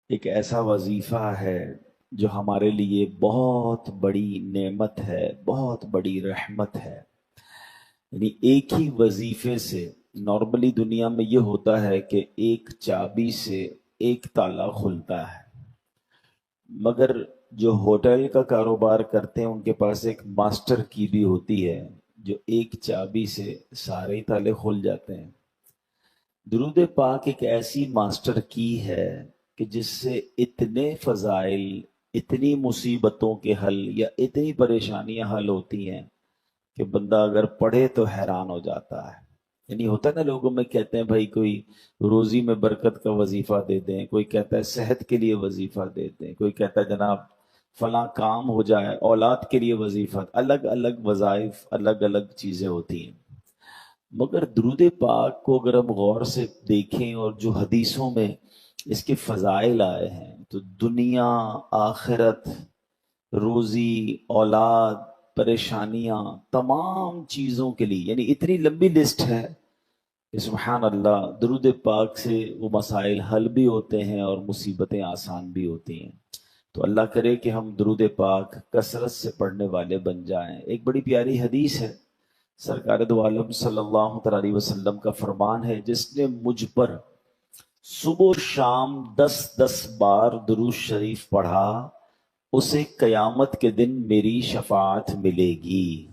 ایک ایسا وظیفہ ہے جو ہمارے لیے بہت بڑی نعمت ہے، بہت بڑی رحمت ہے۔ یعنی ایک ہی وظیفے سے نارملی دنیا میں یہ ہوتا ہے کہ ایک چابی سے ایک تالا کھلتا ہے، مگر جو ہوٹل کا کاروبار کرتے ہیں ان کے پاس ایک ماسٹر کی بھی ہوتی ہے جو ایک چابی سے سارے تالے کھل جاتے ہیں۔ درود پاک ایک ایسی ماسٹر کی ہے کہ جس سے اتنے فضائل، اتنی مصیبتوں کے حل یا اتنی پریشانیاں حل ہوتی ہیں کہ بندہ اگر پڑھے تو حیران ہو جاتا ہے۔ یعنی ہوتا ہے نا، لوگوں میں کہتے ہیں بھائی کوئی روزی میں برکت کا وظیفہ دے دیں، کوئی کہتا ہے صحت کے لیے وظیفہ دے دیں، کوئی کہتا ہے جناب فلاں کام ہو جائے، اولاد کے لیے وظیفہ۔ الگ الگ وظائف، الگ الگ چیزیں ہوتی ہیں، مگر درود پاک کو اگر ہم غور سے دیکھیں اور جو حدیثوں میں اس کے فضائل آئے ہیں تو دنیا، آخرت، روزی، اولاد، پریشانیاں، تمام چیزوں کے لیے، یعنی اتنی لمبی لسٹ ہے کہ سبحان اللہ، درود پاک سے وہ مسائل حل بھی ہوتے ہیں اور مصیبتیں آسان بھی ہوتی ہیں۔ تو اللہ کرے کہ ہم درود پاک کثرت سے پڑھنے والے بن جائیں۔ ایک بڑی پیاری حدیث ہے، سرکار دو عالم صلی اللہ تعالی علیہ وسلم کا فرمان ہے، جس نے مجھ پر صبح و شام 10 10 بار درود شریف پڑھا، اسے قیامت کے دن میری شفاعت ملے گی۔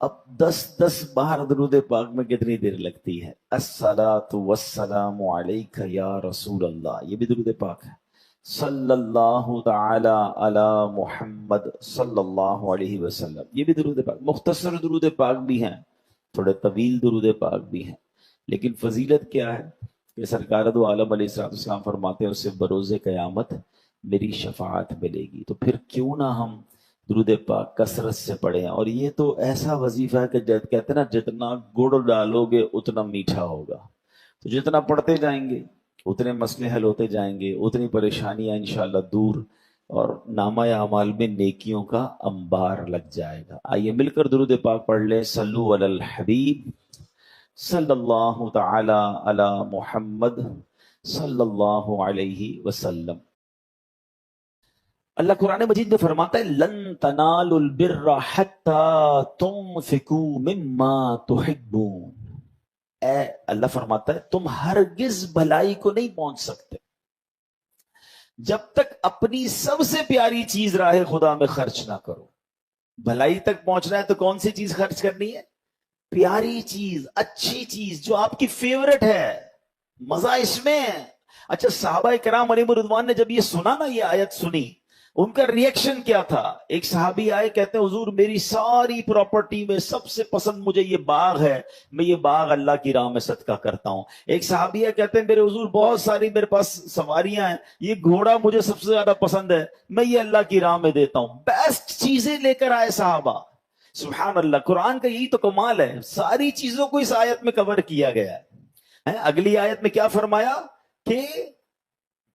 اب 10 10 بار درود پاک میں کتنی دیر لگتی ہے؟ الصلاۃ والسلام علیک یا رسول اللہ، یہ بھی درود پاک ہے۔ صلی اللہ تعالی علی محمد صلی اللہ علیہ وسلم، یہ بھی درود پاک۔ مختصر درود پاک بھی ہیں، تھوڑے طویل درود پاک بھی ہیں، لیکن فضیلت کیا ہے کہ سرکار دو عالم علیہ السلام فرماتے ہیں اس سے بروز قیامت میری شفاعت ملے گی۔ تو پھر کیوں نہ ہم درود پاک کثرت سے پڑھیں۔ اور یہ تو ایسا وظیفہ ہے کہ کہتے ہیں نا، جتنا گڑ ڈالو گے اتنا میٹھا ہوگا۔ تو جتنا پڑھتے جائیں گے اتنے مسئلے حل ہوتے جائیں گے، اتنی پریشانیاں انشاءاللہ دور، اور نامہ اعمال میں نیکیوں کا انبار لگ جائے گا۔ آئیے مل کر درود پاک پڑھ لیں۔ صلو علی الحبیب صلی اللہ تعالی علی محمد صلی اللہ علیہ وسلم۔ اللہ قرآن مجید میں فرماتا ہے لن تنالوا البر حتی تنفقوا مما تحبون۔ اے اللہ فرماتا ہے تم ہرگز بھلائی کو نہیں پہنچ سکتے جب تک اپنی سب سے پیاری چیز راہ خدا میں خرچ نہ کرو۔ بھلائی تک پہنچنا ہے تو کون سی چیز خرچ کرنی ہے؟ پیاری چیز، اچھی چیز جو آپ کی فیورٹ ہے، مزہ اس میں ہے۔ اچھا، صحابہ کرام علیہ رضوان نے جب یہ سنا نا، یہ آیت سنی، ان کا ریئیکشن کیا تھا؟ ایک صحابی آئے، کہتے ہیں حضور میری ساری پراپرٹی میں سب سے پسند مجھے یہ باغ ہے، میں یہ باغ اللہ کی راہ میں صدقہ کرتا ہوں۔ ایک صحابی ہے، کہتے ہیں میرے حضور بہت ساری میرے پاس سواریاں ہیں، یہ گھوڑا مجھے سب سے زیادہ پسند ہے، میں یہ اللہ کی راہ میں دیتا ہوں۔ بیسٹ چیزیں لے کر آئے صحابہ۔ سبحان اللہ، قرآن کا یہی تو کمال ہے، ساری چیزوں کو اس آیت میں کور کیا گیا ہے۔ اگلی آیت میں کیا فرمایا کہ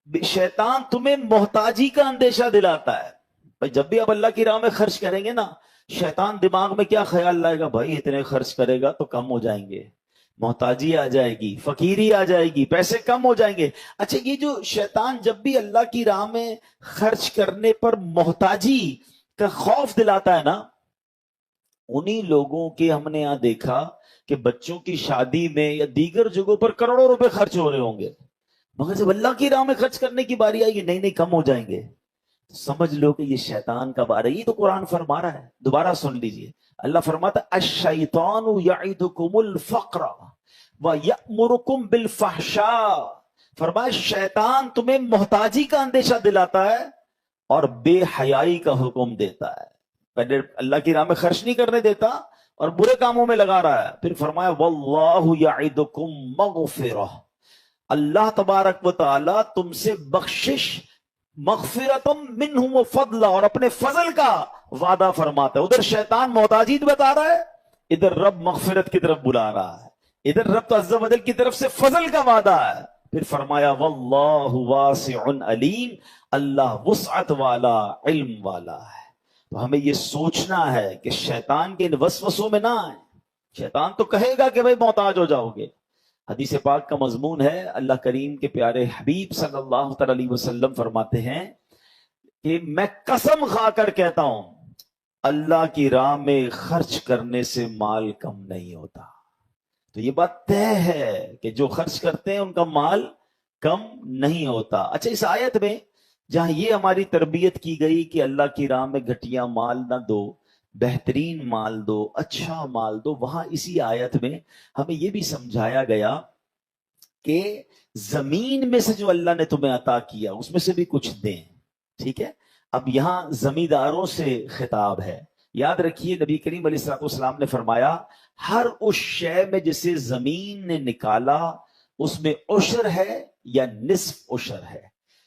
شیطان تمہیں محتاجی کا اندیشہ دلاتا ہے۔ بھائی جب بھی آپ اللہ کی راہ میں خرچ کریں گے نا، شیطان دماغ میں کیا خیال لائے گا؟ بھائی اتنے خرچ کرے گا تو کم ہو جائیں گے، محتاجی آ جائے گی، فقیری آ جائے گی، پیسے کم ہو جائیں گے۔ اچھا، یہ جو شیطان جب بھی اللہ کی راہ میں خرچ کرنے پر محتاجی کا خوف دلاتا ہے نا، انہی لوگوں کے ہم نے یہاں دیکھا کہ بچوں کی شادی میں یا دیگر جگہوں پر کروڑوں روپے خرچ ہو رہے ہوں گے، مگر جب اللہ کی راہ میں خرچ کرنے کی باری آئے گی، نہیں نہیں کم ہو جائیں گے، سمجھ لو کہ یہ شیطان کا بارہ۔ یہ تو قرآن فرما رہا ہے، دوبارہ سن لیجئے۔ اللہ فرماتا ہے الشیطان یعدکم الفقر ویأمرکم بالفحشاء۔ فرمایا شیطان تمہیں محتاجی کا اندیشہ دلاتا ہے اور بے حیائی کا حکم دیتا ہے۔ پہلے اللہ کی راہ میں خرچ نہیں کرنے دیتا اور برے کاموں میں لگا رہا ہے، پھر فرمایا واللہ یعدکم مغفرہ، اللہ تبارک و تعالی تم سے بخشش، مغفرتم منہ و فضل، اور اپنے فضل کا وعدہ فرماتا ہے۔ ادھر شیطان محتاجی بتا رہا ہے، ادھر رب مغفرت کی طرف بلا رہا ہے، ادھر رب عز و جل کی طرف سے فضل کا وعدہ ہے۔ پھر فرمایا واللہ واسع علیم، اللہ وسعت والا، علم والا ہے۔ تو ہمیں یہ سوچنا ہے کہ شیطان کے ان وسوسوں میں نہ آئیں۔ شیطان تو کہے گا کہ بھائی محتاج ہو جاؤ گے، حدیث پاک کا مضمون ہے، اللہ کریم کے پیارے حبیب صلی اللہ تعالی علیہ وسلم فرماتے ہیں کہ میں قسم کھا کر کہتا ہوں اللہ کی راہ میں خرچ کرنے سے مال کم نہیں ہوتا۔ تو یہ بات طے ہے کہ جو خرچ کرتے ہیں ان کا مال کم نہیں ہوتا۔ اچھا، اس آیت میں جہاں یہ ہماری تربیت کی گئی کہ اللہ کی راہ میں گھٹیا مال نہ دو، بہترین مال دو، اچھا مال دو، وہاں اسی آیت میں ہمیں یہ بھی سمجھایا گیا کہ زمین میں سے جو اللہ نے تمہیں عطا کیا اس میں سے بھی کچھ دیں، ٹھیک ہے؟ اب یہاں زمینداروں سے خطاب ہے۔ یاد رکھیے نبی کریم علیہ الصلوۃ والسلام نے فرمایا ہر اس شے میں جسے زمین نے نکالا اس میں عشر ہے یا نصف عشر ہے۔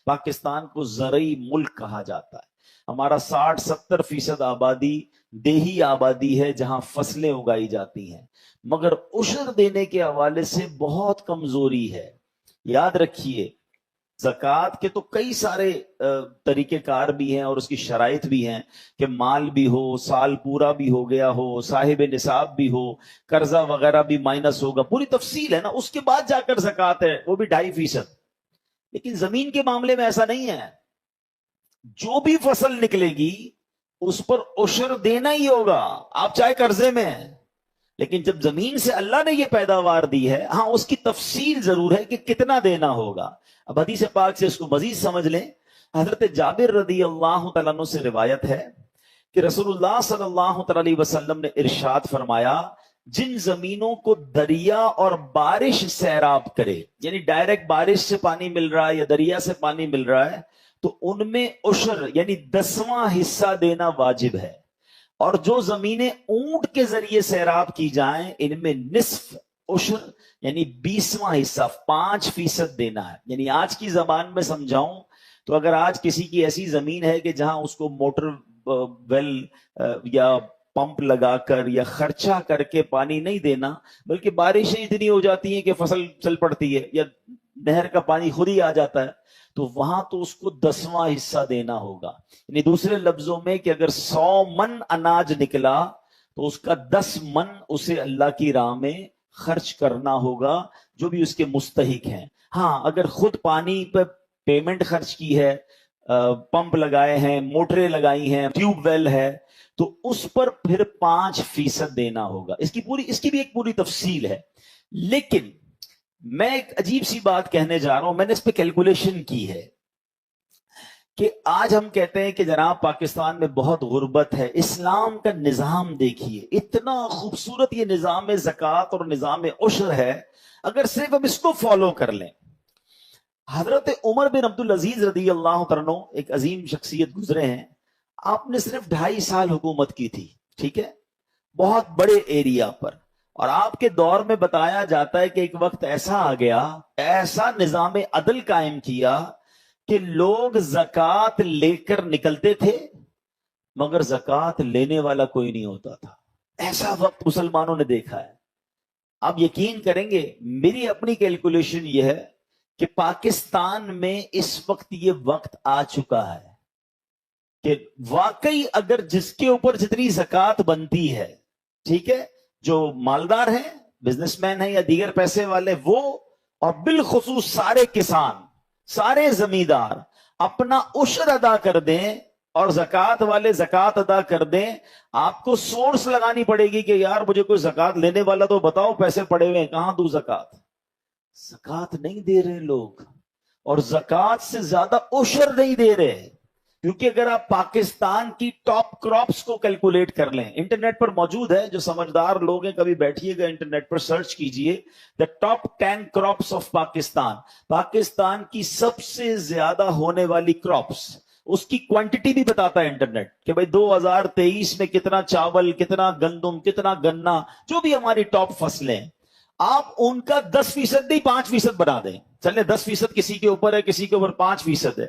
پاکستان کو زرعی ملک کہا جاتا ہے، ہمارا 60-70% آبادی دیہی آبادی ہے جہاں فصلیں اگائی جاتی ہیں، مگر عشر دینے کے حوالے سے بہت کمزوری ہے۔ یاد رکھیے زکوٰۃ کے تو کئی سارے طریقہ کار بھی ہیں اور اس کی شرائط بھی ہیں کہ مال بھی ہو، سال پورا بھی ہو گیا ہو، صاحب نصاب بھی ہو، قرضہ وغیرہ بھی مائنس ہوگا، پوری تفصیل ہے نا، اس کے بعد جا کر زکوٰۃ ہے، وہ بھی 2.5%۔ لیکن زمین کے معاملے میں ایسا نہیں ہے، جو بھی فصل نکلے گی اس پر عشر دینا ہی ہوگا، آپ چاہے قرضے میں ہیں۔ لیکن جب زمین سے اللہ نے یہ پیداوار دی ہے، ہاں اس کی تفصیل ضرور ہے کہ کتنا دینا ہوگا۔ اب حدیث پاک سے اس کو مزید سمجھ لیں۔ حضرت جابر رضی اللہ تعالیٰ عنہ سے روایت ہے کہ رسول اللہ صلی اللہ تعالیٰ علیہ وسلم نے ارشاد فرمایا جن زمینوں کو دریا اور بارش سیراب کرے، یعنی ڈائریکٹ بارش سے پانی مل رہا ہے یا دریا سے پانی مل رہا ہے، تو ان میں عشر یعنی 10واں حصہ دینا واجب ہے، اور جو زمینیں اونٹ کے ذریعے سیراب کی جائیں ان میں نصف عشر یعنی 20واں حصہ 5% دینا ہے۔ یعنی آج کی زبان میں سمجھاؤں تو اگر آج کسی کی ایسی زمین ہے کہ جہاں اس کو موٹر ویل یا پمپ لگا کر یا خرچہ کر کے پانی نہیں دینا، بلکہ بارشیں اتنی ہو جاتی ہیں کہ فصل چل پڑتی ہے یا نہر کا پانی خود ہی آ جاتا ہے، تو وہاں تو اس کو 10واں حصہ دینا ہوگا۔ یعنی دوسرے لفظوں میں کہ اگر 100 من اناج نکلا تو اس کا 10 من اسے اللہ کی راہ میں خرچ کرنا ہوگا، جو بھی اس کے مستحق ہیں۔ ہاں اگر خود پانی پہ پیمنٹ خرچ کی ہے، پمپ لگائے ہیں، موٹریں لگائی ہیں، ٹیوب ویل ہے، تو اس پر پھر 5% دینا ہوگا۔ اس کی بھی ایک پوری تفصیل ہے۔ لیکن میں ایک عجیب سی بات کہنے جا رہا ہوں، میں نے اس پہ کیلکولیشن کی ہے کہ آج ہم کہتے ہیں کہ جناب پاکستان میں بہت غربت ہے، اسلام کا نظام دیکھیے اتنا خوبصورت یہ نظام زکوٰۃ اور نظام عشر ہے، اگر صرف ہم اس کو فالو کر لیں۔ حضرت عمر بن عبدالعزیز رضی اللہ عنہ ایک عظیم شخصیت گزرے ہیں، آپ نے صرف 2.5 سال حکومت کی تھی، ٹھیک ہے، بہت بڑے ایریا پر، اور آپ کے دور میں بتایا جاتا ہے کہ ایک وقت ایسا آ گیا، ایسا نظام عدل قائم کیا کہ لوگ زکوٰۃ لے کر نکلتے تھے مگر زکوٰۃ لینے والا کوئی نہیں ہوتا تھا۔ ایسا وقت مسلمانوں نے دیکھا ہے۔ آپ یقین کریں گے میری اپنی کیلکولیشن یہ ہے کہ پاکستان میں اس وقت یہ وقت آ چکا ہے کہ واقعی اگر جس کے اوپر جتنی زکوٰۃ بنتی ہے، ٹھیک ہے، جو مالدار ہیں، بزنس مین ہیں یا دیگر پیسے والے، وہ اور بالخصوص سارے کسان، سارے زمیندار اپنا عشر ادا کر دیں اور زکوٰۃ والے زکوٰۃ ادا کر دیں، آپ کو سورس لگانی پڑے گی کہ یار مجھے کوئی زکوٰۃ لینے والا تو بتاؤ، پیسے پڑے ہوئے ہیں کہاں دوں زکوٰۃ۔ زکوٰۃ نہیں دے رہے لوگ، اور زکوٰۃ سے زیادہ عشر نہیں دے رہے، کیونکہ اگر آپ پاکستان کی ٹاپ کراپس کو کیلکولیٹ کر لیں، انٹرنیٹ پر موجود ہے، جو سمجھدار لوگ ہیں کبھی بیٹھیے گا انٹرنیٹ پر سرچ کیجئے the top 10 crops of Pakistan, Pakistan کی سب سے زیادہ ہونے والی کراپس، اس کی کوانٹٹی بھی بتاتا ہے انٹرنیٹ کہ بھئی 2023 میں کتنا چاول، کتنا گندم، کتنا گنا، جو بھی ہماری ٹاپ فصلیں، آپ ان کا 10% نہیں 5% بنا دیں، چلے 10% کسی کے اوپر ہے، کسی کے اوپر 5% ہے،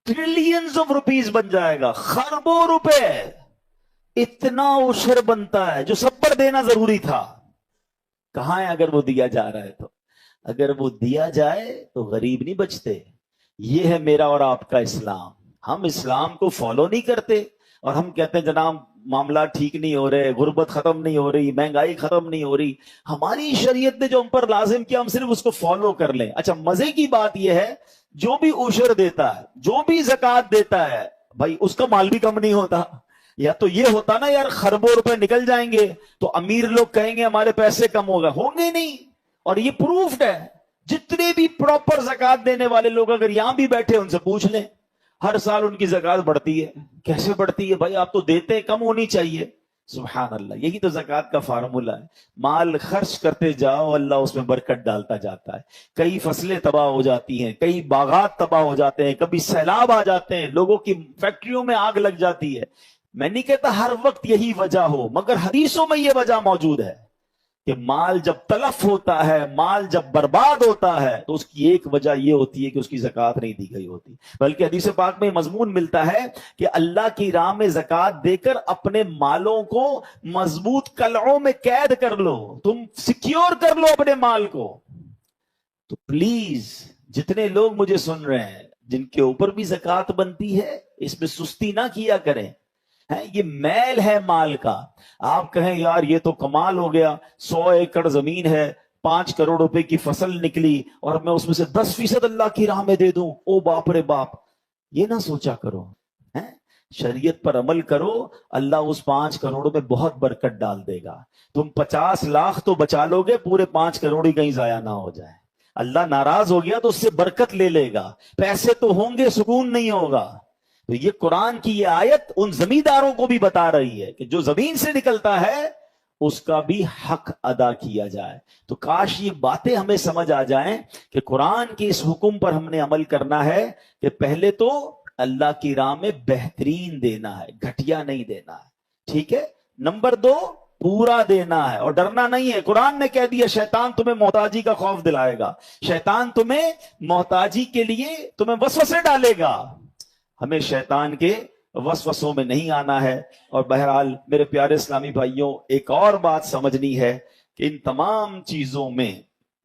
ٹریلینز آف روپیز بن جائے گا، خربوں روپے، اتنا عشر بنتا ہے جو سب پر دینا ضروری تھا۔ کہاں ہے اگر وہ دیا جا رہا ہے تو؟ اگر وہ دیا جائے تو غریب نہیں بچتے۔ یہ ہے میرا اور آپ کا اسلام، ہم اسلام کو فالو نہیں کرتے اور ہم کہتے ہیں جناب معاملات ٹھیک نہیں ہو رہے، غربت ختم نہیں ہو رہی، مہنگائی ختم نہیں ہو رہی. ہماری شریعت نے جو ہم پر لازم کیا ہم صرف اس کو فالو کر لیں. اچھا مزے کی بات یہ ہے جو بھی عشر دیتا ہے، جو بھی زکوٰۃ دیتا ہے، بھائی اس کا مال بھی کم نہیں ہوتا. یا تو یہ ہوتا نا یار خربوں روپے نکل جائیں گے تو امیر لوگ کہیں گے ہمارے پیسے کم ہوگا، ہوں گے نہیں. اور یہ پروفڈ ہے. جتنے بھی پراپر زکوٰۃ دینے والے لوگ اگر یہاں بھی بیٹھے ان سے پوچھ لیں، ہر سال ان کی زکوٰۃ بڑھتی ہے. کیسے بڑھتی ہے بھائی؟ آپ تو دیتے کم ہونی چاہیے. سبحان اللہ، یہی تو زکوٰۃ کا فارمولہ ہے. مال خرچ کرتے جاؤ، اللہ اس میں برکت ڈالتا جاتا ہے. کئی فصلیں تباہ ہو جاتی ہیں، کئی باغات تباہ ہو جاتے ہیں، کبھی سیلاب آ جاتے ہیں، لوگوں کی فیکٹریوں میں آگ لگ جاتی ہے. میں نہیں کہتا ہر وقت یہی وجہ ہو، مگر حدیثوں میں یہ وجہ موجود ہے کہ مال جب تلف ہوتا ہے، مال جب برباد ہوتا ہے تو اس کی ایک وجہ یہ ہوتی ہے کہ اس کی زکوٰۃ نہیں دی گئی ہوتی. بلکہ حدیث پاک میں مضمون ملتا ہے کہ اللہ کی راہ میں زکوٰۃ دے کر اپنے مالوں کو مضبوط قلعوں میں قید کر لو، تم سیکیور کر لو اپنے مال کو. تو پلیز جتنے لوگ مجھے سن رہے ہیں جن کے اوپر بھی زکوٰۃ بنتی ہے، اس میں سستی نہ کیا کریں. یہ میل ہے مال کا. آپ کہیں یار یہ تو کمال ہو گیا، 100 ایکڑ زمین ہے، 5 کروڑ روپے کی فصل نکلی اور میں اس میں سے 10% اللہ کی راہ میں دے دوں، او باپ رے باپ. یہ نہ سوچا کرو. شریعت پر عمل کرو، اللہ اس 5 کروڑ میں بہت برکت ڈال دے گا. تم 50 لاکھ تو بچا لو گے، پورے 5 کروڑ ہی کہیں ضائع نہ ہو جائے. اللہ ناراض ہو گیا تو اس سے برکت لے لے گا. پیسے تو ہوں گے، سکون نہیں ہوگا. تو یہ قرآن کی یہ آیت ان زمینداروں کو بھی بتا رہی ہے کہ جو زمین سے نکلتا ہے اس کا بھی حق ادا کیا جائے. تو کاش یہ باتیں ہمیں سمجھ آ جائیں کہ قرآن کے اس حکم پر ہم نے عمل کرنا ہے کہ پہلے تو اللہ کی راہ میں بہترین دینا ہے، گھٹیا نہیں دینا ہے. ٹھیک ہے. نمبر 2، پورا دینا ہے اور ڈرنا نہیں ہے. قرآن نے کہہ دیا شیطان تمہیں محتاجی کا خوف دلائے گا، شیطان تمہیں محتاجی کے لیے تمہیں وسوسے ڈالے گا. ہمیں شیطان کے وسوسوں میں نہیں آنا ہے. اور بہرحال میرے پیارے اسلامی بھائیوں، ایک اور بات سمجھنی ہے کہ ان تمام چیزوں میں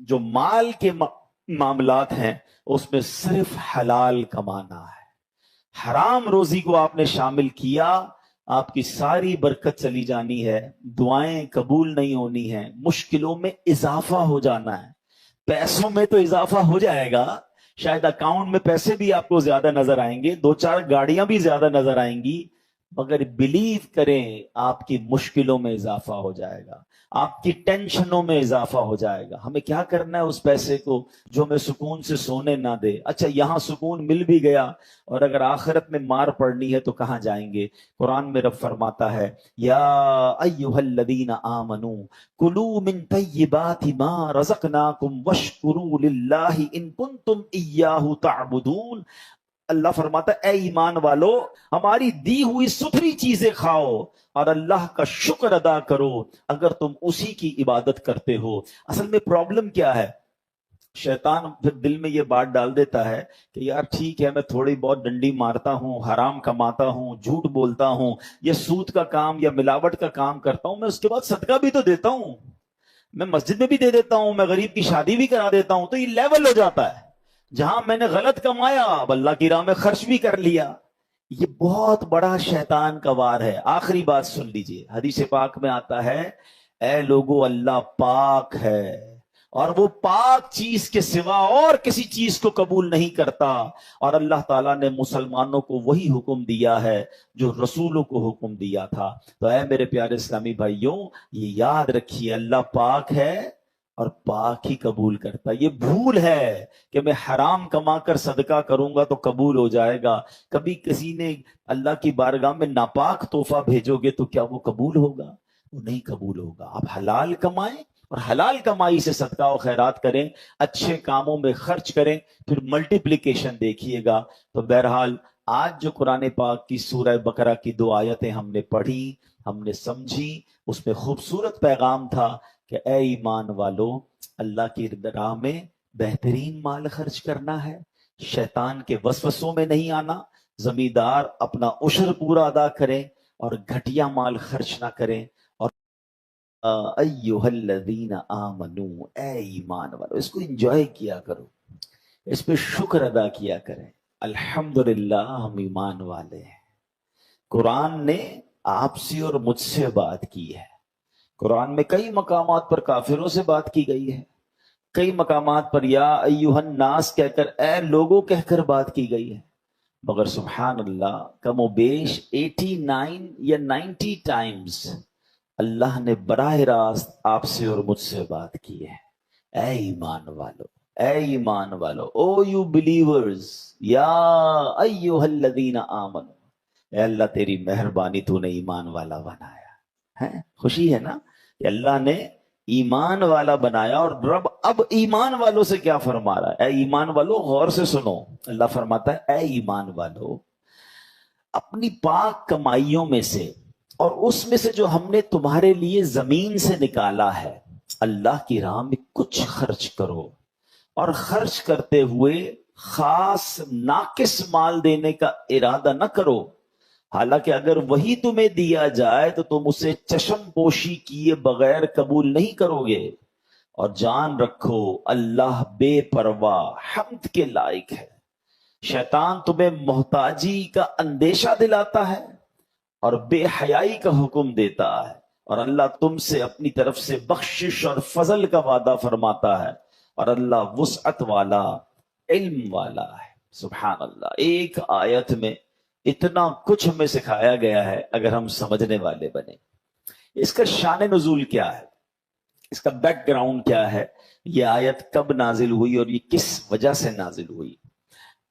جو مال کے معاملات ہیں اس میں صرف حلال کمانا ہے. حرام روزی کو آپ نے شامل کیا، آپ کی ساری برکت چلی جانی ہے، دعائیں قبول نہیں ہونی ہیں، مشکلوں میں اضافہ ہو جانا ہے. پیسوں میں تو اضافہ ہو جائے گا، شاید اکاؤنٹ میں پیسے بھی آپ کو زیادہ نظر آئیں گے، 2-4 گاڑیاں بھی زیادہ نظر آئیں گی، مگر بلیو کریں آپ کی مشکلوں میں اضافہ ہو جائے گا، آپ کی ٹینشنوں میں اضافہ ہو جائے گا. ہمیں کیا کرنا ہے اس پیسے کو جو ہمیں سکون سے سونے نہ دے. اچھا یہاں سکون مل بھی گیا اور اگر آخرت میں مار پڑنی ہے تو کہاں جائیں گے؟ قرآن میں رب فرماتا ہے یا ایھا الذین آمنوا کلوا من طیبات ما رزقناکم واشکروا للہ ان کنتم ایاہ تعبدون. اللہ فرماتا ہے اے ایمان والو ہماری دی ہوئی ستھری چیزیں کھاؤ اور اللہ کا شکر ادا کرو اگر تم اسی کی عبادت کرتے ہو. اصل میں پرابلم کیا ہے؟ شیطان پھر دل میں یہ بات ڈال دیتا ہے کہ یار ٹھیک ہے میں تھوڑی بہت ڈنڈی مارتا ہوں، حرام کماتا ہوں، جھوٹ بولتا ہوں، یہ سود کا کام یا ملاوٹ کا کام کرتا ہوں، میں اس کے بعد صدقہ بھی تو دیتا ہوں، میں مسجد میں بھی دے دیتا ہوں، میں غریب کی شادی بھی کرا دیتا ہوں. تو یہ لیول ہو جاتا ہے جہاں میں نے غلط کمایا اب اللہ کی راہ میں خرچ بھی کر لیا. یہ بہت بڑا شیطان کا وار ہے. آخری بات سن لیجئے، حدیث پاک میں آتا ہے اے لوگو اللہ پاک ہے اور وہ پاک چیز کے سوا اور کسی چیز کو قبول نہیں کرتا. اور اللہ تعالیٰ نے مسلمانوں کو وہی حکم دیا ہے جو رسولوں کو حکم دیا تھا. تو اے میرے پیارے اسلامی بھائیوں یہ یاد رکھیے اللہ پاک ہے اور پاک ہی قبول کرتا. یہ بھول ہے کہ میں حرام کما کر صدقہ کروں گا تو قبول ہو جائے گا. کبھی کسی نے اللہ کی بارگاہ میں ناپاک تحفہ بھیجو گے تو کیا وہ قبول ہوگا؟ وہ نہیں قبول ہوگا. آپ حلال کمائیں اور حلال کمائی سے صدقہ و خیرات کریں، اچھے کاموں میں خرچ کریں، پھر ملٹیپلیکیشن دیکھیے گا. تو بہرحال آج جو قرآن پاک کی سورہ بقرہ کی 2 آیتیں ہم نے پڑھی، ہم نے سمجھی، اس میں خوبصورت پیغام تھا کہ اے ایمان والو اللہ کی راہ میں بہترین مال خرچ کرنا ہے، شیطان کے وسوسوں میں نہیں آنا، زمیندار اپنا عشر پورا ادا کریں اور گھٹیا مال خرچ نہ کریں. اور ایھا الذین آمنو اے ایمان والو، اس کو انجوائے کیا کرو، اس پہ شکر ادا کیا کریں. الحمدللہ ہم ایمان والے ہیں. قرآن نے آپ سے اور مجھ سے بات کی ہے. قرآن میں کئی مقامات پر کافروں سے بات کی گئی ہے، کئی مقامات پر یا ایھا الناس کہہ کر، اے لوگوں کہہ کر بات کی گئی ہے. مگر سبحان اللہ، کم و بیش 89 یا 90 ٹائمز اللہ نے براہ راست آپ سے اور مجھ سے بات کی ہے. اے ایمان والو، اے ایمان والو، او یو بلیورز، یا ایھا الذین آمنوا، اے اللہ تیری مہربانی، تو نے ایمان والا بنایا ہے. خوشی ہے نا کہ اللہ نے ایمان والا بنایا. اور رب اب ایمان والوں سے کیا فرما رہا ہے؟ اے ایمان والو غور سے سنو. اللہ فرماتا ہے اے ایمان والو، اپنی پاک کمائیوں میں سے اور اس میں سے جو ہم نے تمہارے لیے زمین سے نکالا ہے، اللہ کی راہ میں کچھ خرچ کرو. اور خرچ کرتے ہوئے خاص ناقص مال دینے کا ارادہ نہ کرو، حالانکہ اگر وہی تمہیں دیا جائے تو تم اسے چشم پوشی کیے بغیر قبول نہیں کرو گے. اور جان رکھو اللہ بے پرواہ حمد کے لائق ہے. شیطان تمہیں محتاجی کا اندیشہ دلاتا ہے اور بے حیائی کا حکم دیتا ہے، اور اللہ تم سے اپنی طرف سے بخشش اور فضل کا وعدہ فرماتا ہے، اور اللہ وسعت والا، علم والا ہے. سبحان اللہ. ایک آیت میں اتنا کچھ ہمیں سکھایا گیا ہے اگر ہم سمجھنے والے بنے. اس کا شان نزول کیا ہے، اس کا بیک گراؤنڈ کیا ہے، یہ آیت کب نازل ہوئی اور یہ کس وجہ سے نازل ہوئی.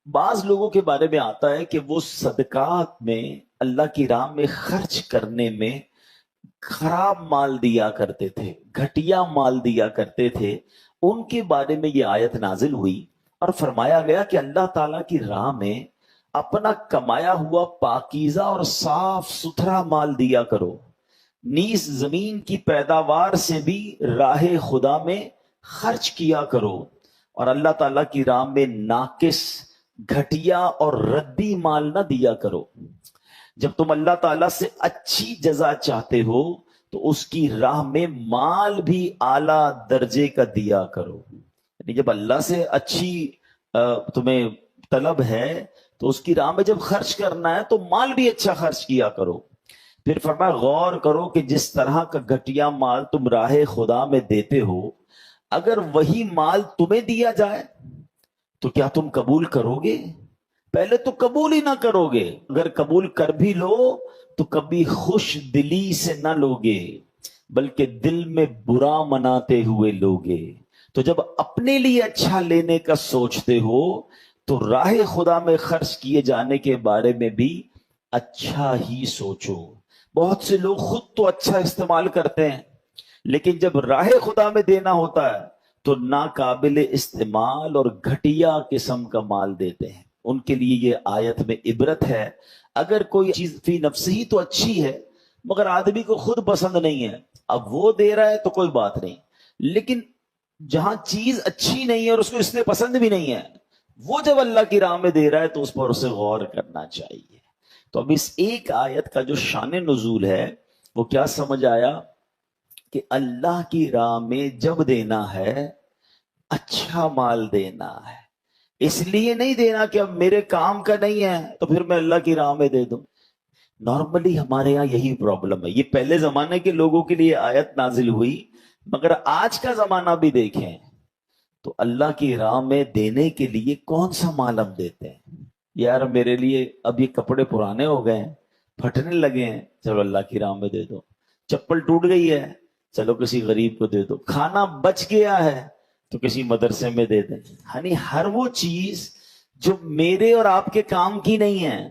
بعض لوگوں کے بارے میں آتا ہے کہ وہ صدقات میں، اللہ کی راہ میں خرچ کرنے میں خراب مال دیا کرتے تھے، گھٹیا مال دیا کرتے تھے. ان کے بارے میں یہ آیت نازل ہوئی اور فرمایا گیا کہ اللہ تعالیٰ کی راہ میں اپنا کمایا ہوا پاکیزہ اور صاف ستھرا مال دیا کرو، نیز زمین کی پیداوار سے بھی راہ خدا میں خرچ کیا کرو، اور اللہ تعالیٰ کی راہ میں ناقص، گھٹیا اور ردی مال نہ دیا کرو. جب تم اللہ تعالیٰ سے اچھی جزا چاہتے ہو تو اس کی راہ میں مال بھی اعلیٰ درجے کا دیا کرو. یعنی جب اللہ سے اچھی تمہیں طلب ہے تو اس کی راہ میں جب خرچ کرنا ہے تو مال بھی اچھا خرچ کیا کرو. پھر فرمایا غور کرو کہ جس طرح کا گھٹیا مال تم راہ خدا میں دیتے ہو، اگر وہی مال تمہیں دیا جائے تو کیا تم قبول کرو گے؟ پہلے تو قبول ہی نہ کرو گے. اگر قبول کر بھی لو تو کبھی خوش دلی سے نہ لوگے، بلکہ دل میں برا مناتے ہوئے لوگے. تو جب اپنے لیے اچھا لینے کا سوچتے ہو تو راہ خدا میں خرچ کیے جانے کے بارے میں بھی اچھا ہی سوچو. بہت سے لوگ خود تو اچھا استعمال کرتے ہیں، لیکن جب راہ خدا میں دینا ہوتا ہے تو ناقابل استعمال اور گھٹیا قسم کا مال دیتے ہیں. ان کے لیے یہ آیت میں عبرت ہے. اگر کوئی چیز فی نفسی ہی تو اچھی ہے مگر آدمی کو خود پسند نہیں ہے، اب وہ دے رہا ہے تو کوئی بات نہیں، لیکن جہاں چیز اچھی نہیں ہے اور اس کو اس نے پسند بھی نہیں ہے، وہ جب اللہ کی راہ میں دے رہا ہے تو اس پر اسے غور کرنا چاہیے. تو اب اس ایک آیت کا جو شان نزول ہے وہ کیا سمجھ آیا کہ اللہ کی راہ میں جب دینا ہے اچھا مال دینا ہے. اس لیے نہیں دینا کہ اب میرے کام کا نہیں ہے تو پھر میں اللہ کی راہ میں دے دوں. نارملی ہمارے ہاں یہی پرابلم ہے. یہ پہلے زمانے کے لوگوں کے لیے آیت نازل ہوئی، مگر آج کا زمانہ بھی دیکھیں تو اللہ کی راہ میں دینے کے لیے کون سا مال ہم دیتے ہیں؟ یار میرے لیے اب یہ کپڑے پرانے ہو گئے ہیں، پھٹنے لگے ہیں، چلو اللہ کی راہ میں دے دو. چپل ٹوٹ گئی ہے، چلو کسی غریب کو دے دو. کھانا بچ گیا ہے تو کسی مدرسے میں دے دیں. یعنی ہر وہ چیز جو میرے اور آپ کے کام کی نہیں ہے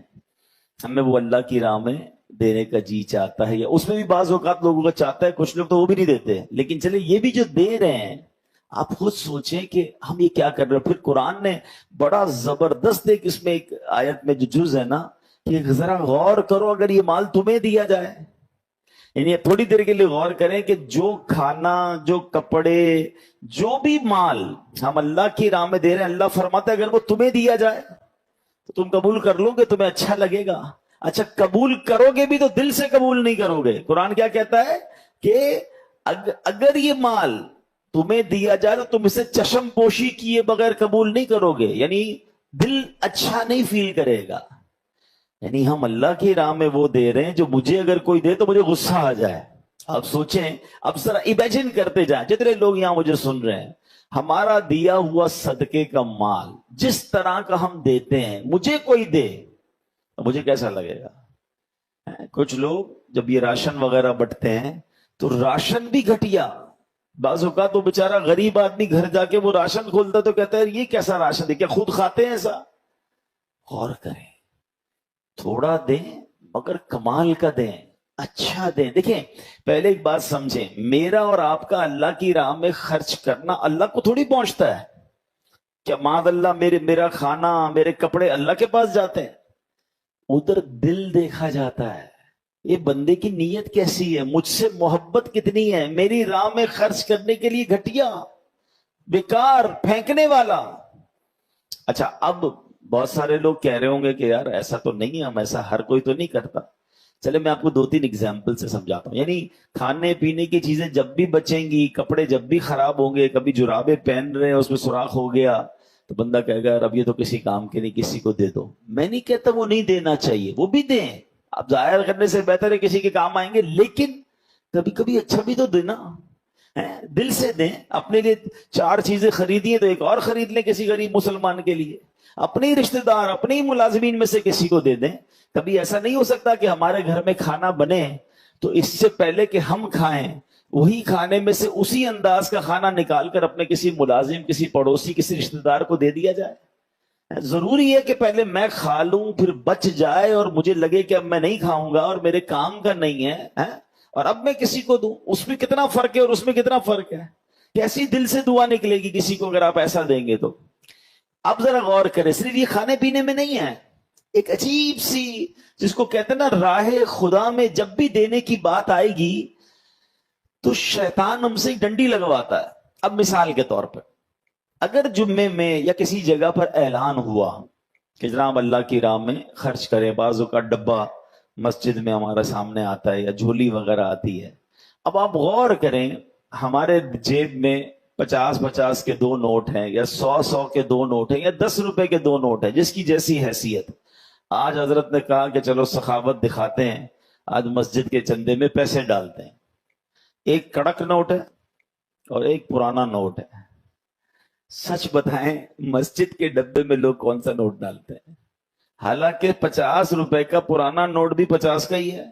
ہمیں وہ اللہ کی راہ میں دینے کا جی چاہتا ہے. یا اس میں بھی بعض اوقات لوگوں کا چاہتا ہے، کچھ لوگ تو وہ بھی نہیں دیتے. لیکن چلے یہ بھی جو دے رہے ہیں آپ خود سوچیں کہ ہم یہ کیا کر رہے ہیں. پھر قرآن نے بڑا زبردست ایک اس میں ایک آیت میں جو جز ہے نا کہ ذرا غور کرو اگر یہ مال تمہیں دیا جائے. یعنی تھوڑی دیر کے لیے غور کریں کہ جو کھانا، جو کپڑے، جو بھی مال ہم اللہ کی راہ میں دے رہے ہیں، اللہ فرماتا ہے اگر وہ تمہیں دیا جائے تو تم قبول کر لو گے، تمہیں اچھا لگے گا. اچھا قبول کرو گے بھی تو دل سے قبول نہیں کرو گے. قرآن کیا کہتا ہے کہ اگر یہ مال تمہیں دیا جائے تو تم اسے چشم پوشی کیے بغیر قبول نہیں کرو گے، یعنی دل اچھا نہیں فیل کرے گا. یعنی ہم اللہ کی راہ میں وہ دے رہے ہیں جو مجھے اگر کوئی دے تو مجھے غصہ آ جائے. اب سوچیں, اب ذرا امیجن کرتے جائیں, جتنے لوگ یہاں مجھے سن رہے ہیں, ہمارا دیا ہوا صدقے کا مال جس طرح کا ہم دیتے ہیں, مجھے کوئی دے تو مجھے کیسا لگے گا؟ کچھ لوگ جب یہ راشن وغیرہ بٹتے ہیں تو راشن بھی گھٹیا, بعض اوقات تو بیچارہ غریب آدمی گھر جا کے وہ راشن کھولتا تو کہتا ہے یہ کیسا راشن دے, کیا خود کھاتے ہیں ایسا؟ غور کریں, تھوڑا دیں مگر کمال کا دیں, اچھا دیں. دیکھیں پہلے ایک بات سمجھیں, میرا اور آپ کا اللہ کی راہ میں خرچ کرنا اللہ کو تھوڑی پہنچتا ہے. کیا معاذ اللہ میرا کھانا میرے کپڑے اللہ کے پاس جاتے ہیں؟ ادھر دل دیکھا جاتا ہے, یہ بندے کی نیت کیسی ہے, مجھ سے محبت کتنی ہے, میری راہ میں خرچ کرنے کے لیے گھٹیا, بیکار, پھینکنے والا. اچھا اب بہت سارے لوگ کہہ رہے ہوں گے کہ یار ایسا تو نہیں ہے, ہم ایسا ہر کوئی تو نہیں کرتا. چلے میں آپ کو 2-3 ایگزامپل سے سمجھاتا ہوں. یعنی کھانے پینے کی چیزیں جب بھی بچیں گی, کپڑے جب بھی خراب ہوں گے, کبھی جرابیں پہن رہے ہیں اس میں سوراخ ہو گیا تو بندہ کہے گا اب یہ تو کسی کام کے نہیں, کسی کو دے دو. میں نہیں کہتا وہ نہیں دینا چاہیے, وہ بھی دیں, اب ظاہر کرنے سے بہتر ہے کسی کے کام آئیں گے, لیکن کبھی کبھی اچھا بھی تو دینا, دل سے دیں. اپنے لیے 4 چیزیں خریدی ہیں تو ایک اور خرید لیں کسی غریب مسلمان کے لیے, اپنے رشتہ دار اپنے ملازمین میں سے کسی کو دے دیں. کبھی ایسا نہیں ہو سکتا کہ ہمارے گھر میں کھانا بنے تو اس سے پہلے کہ ہم کھائیں وہی کھانے میں سے اسی انداز کا کھانا نکال کر اپنے کسی ملازم, کسی پڑوسی, کسی رشتہ دار کو دے دیا جائے؟ ضروری ہے کہ پہلے میں کھا لوں پھر بچ جائے اور مجھے لگے کہ اب میں نہیں کھاؤں گا اور میرے کام کا نہیں ہے اور اب میں کسی کو دوں؟ اس میں کتنا فرق ہے اور اس میں کتنا فرق ہے. کیسی دل سے دعا نکلے گی کسی کو اگر آپ ایسا دیں گے تو. اب ذرا غور کریں, صرف یہ کھانے پینے میں نہیں ہے, ایک عجیب سی جس کو کہتے ہیں نا راہ خدا میں جب بھی دینے کی بات آئے گی تو شیطان ہم سے ڈنڈی لگواتا ہے. اب مثال کے طور پر اگر جمعے میں یا کسی جگہ پر اعلان ہوا کہ جناب اللہ کی راہ میں خرچ کریں, بازو کا ڈبہ مسجد میں ہمارا سامنے آتا ہے یا جھولی وغیرہ آتی ہے. اب آپ غور کریں, ہمارے جیب میں 50-50 کے 2 نوٹ ہیں یا 100-100 کے 2 نوٹ ہیں یا 10 روپے کے 2 نوٹ ہیں, جس کی جیسی حیثیت. آج حضرت نے کہا کہ چلو سخاوت دکھاتے ہیں, آج مسجد کے چندے میں پیسے ڈالتے ہیں. ایک کڑک نوٹ ہے اور ایک پرانا نوٹ ہے. سچ بتائیں مسجد کے ڈبے میں لوگ کون سا نوٹ ڈالتے ہیں؟ حالانکہ 50 روپے کا پرانا نوٹ بھی 50 کا ہی ہے,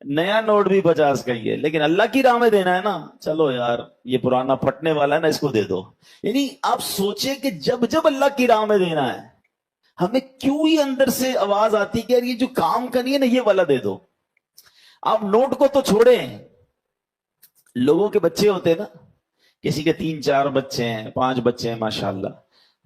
نیا نوٹ بھی 50 کا ہی ہے, لیکن اللہ کی راہ میں دینا ہے نا, چلو یار یہ پرانا پھٹنے والا ہے نا, اس کو دے دو. یعنی آپ سوچیں کہ جب جب اللہ کی راہ میں دینا ہے ہمیں کیوں ہی اندر سے آواز آتی کہ یار یہ جو کام کرنی ہے نا یہ والا دے دو. آپ نوٹ کو تو چھوڑیں, لوگوں کے بچے ہوتے ہیں نا, کسی کے 3-4 بچے ہیں, 5 بچے ہیں ماشاءاللہ,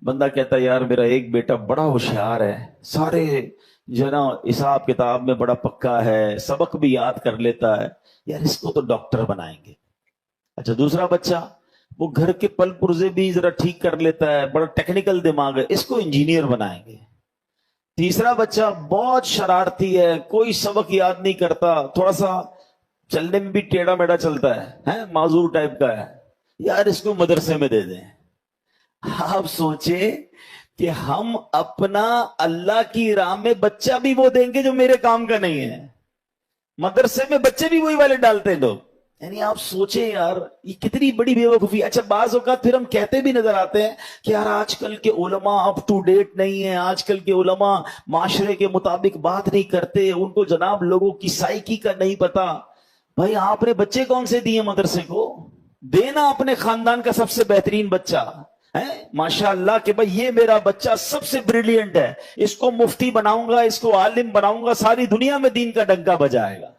بندہ کہتا ہے یار میرا ایک بیٹا بڑا ہوشیار ہے, سارے جو نا حساب کتاب میں بڑا پکا ہے, سبق بھی یاد کر لیتا ہے, یار اس کو تو ڈاکٹر بنائیں گے. اچھا دوسرا بچہ وہ گھر کے پل پرزے بھی ذرا ٹھیک کر لیتا ہے, بڑا ٹیکنیکل دماغ ہے, اس کو انجینئر بنائیں گے. تیسرا بچہ بہت شرارتی ہے, کوئی سبق یاد نہیں کرتا, تھوڑا سا چلنے میں بھی ٹیڑھا میڑھا چلتا ہے, معذور ٹائپ کا ہے, یار اس کو مدرسے میں دے دیں. آپ سوچیں کہ ہم اپنا اللہ کی راہ میں بچہ بھی وہ دیں گے جو میرے کام کا نہیں ہے, مدرسے میں بچے بھی وہی والے ڈالتے ہیں لوگ. یعنی آپ سوچیں یار یہ کتنی بڑی بے وقوفی. اچھا بعض اوقات پھر ہم کہتے بھی نظر آتے ہیں کہ یار آج کل کے علماء اپ ٹو ڈیٹ نہیں ہیں, آج کل کے علماء معاشرے کے مطابق بات نہیں کرتے, ان کو جناب لوگوں کی سائیکی کا نہیں پتا. بھائی آپ نے بچے کون سے دیے مدرسے کو؟ دینا اپنے خاندان کا سب سے بہترین بچہ ہے ماشاء اللہ کہ بھائی یہ میرا بچہ سب سے بریلینٹ ہے, اس کو مفتی بناؤں گا, اس کو عالم بناؤں گا, ساری دنیا میں دین کا ڈنکا بجائے گا.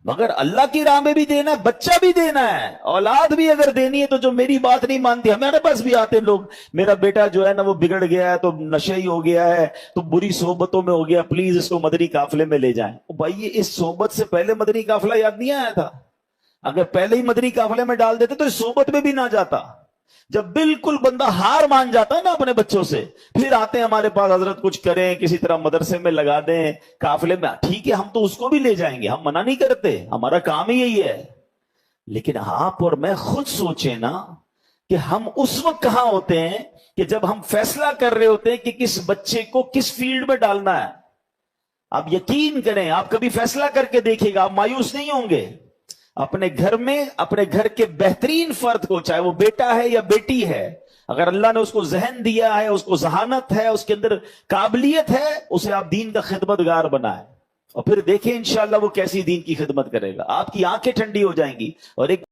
مگر اللہ کی راہ میں بھی دینا ہے, بچہ بھی دینا ہے, اولاد بھی اگر دینی ہے تو جو میری بات نہیں مانتی. ہمارے پاس بھی آتے لوگ, میرا بیٹا جو ہے نا وہ بگڑ گیا ہے, تو نشئی ہو گیا ہے, تو بری صحبتوں میں ہو گیا, پلیز اس کو مدنی قافلے میں لے جائیں. بھائی یہ اس صحبت سے پہلے مدنی قافلہ یاد نہیں آیا تھا؟ اگر پہلے ہی مدنی قافلے میں ڈال دیتے تو اس صحبت میں بھی نہ جاتا. جب بالکل بندہ ہار مان جاتا ہے نا اپنے بچوں سے, پھر آتے ہیں ہمارے پاس, حضرت کچھ کریں, کسی طرح مدرسے میں لگا دیں, قافلے میں. ٹھیک ہے ہم تو اس کو بھی لے جائیں گے, ہم منع نہیں کرتے, ہمارا کام ہی یہی ہے. لیکن آپ اور میں خود سوچیں نا کہ ہم اس وقت کہاں ہوتے ہیں کہ جب ہم فیصلہ کر رہے ہوتے ہیں کہ کس بچے کو کس فیلڈ میں ڈالنا ہے. آپ یقین کریں، آپ کبھی فیصلہ کر کے دیکھیے گا، آپ مایوس نہیں ہوں گے. اپنے گھر میں اپنے گھر کے بہترین فرد کو، چاہے وہ بیٹا ہے یا بیٹی ہے، اگر اللہ نے اس کو ذہن دیا ہے، اس کو ذہانت ہے، اس کے اندر قابلیت ہے، اسے آپ دین کا خدمتگار بنائیں، اور پھر دیکھیں انشاءاللہ وہ کیسی دین کی خدمت کرے گا. آپ کی آنکھیں ٹھنڈی ہو جائیں گی. اور ایک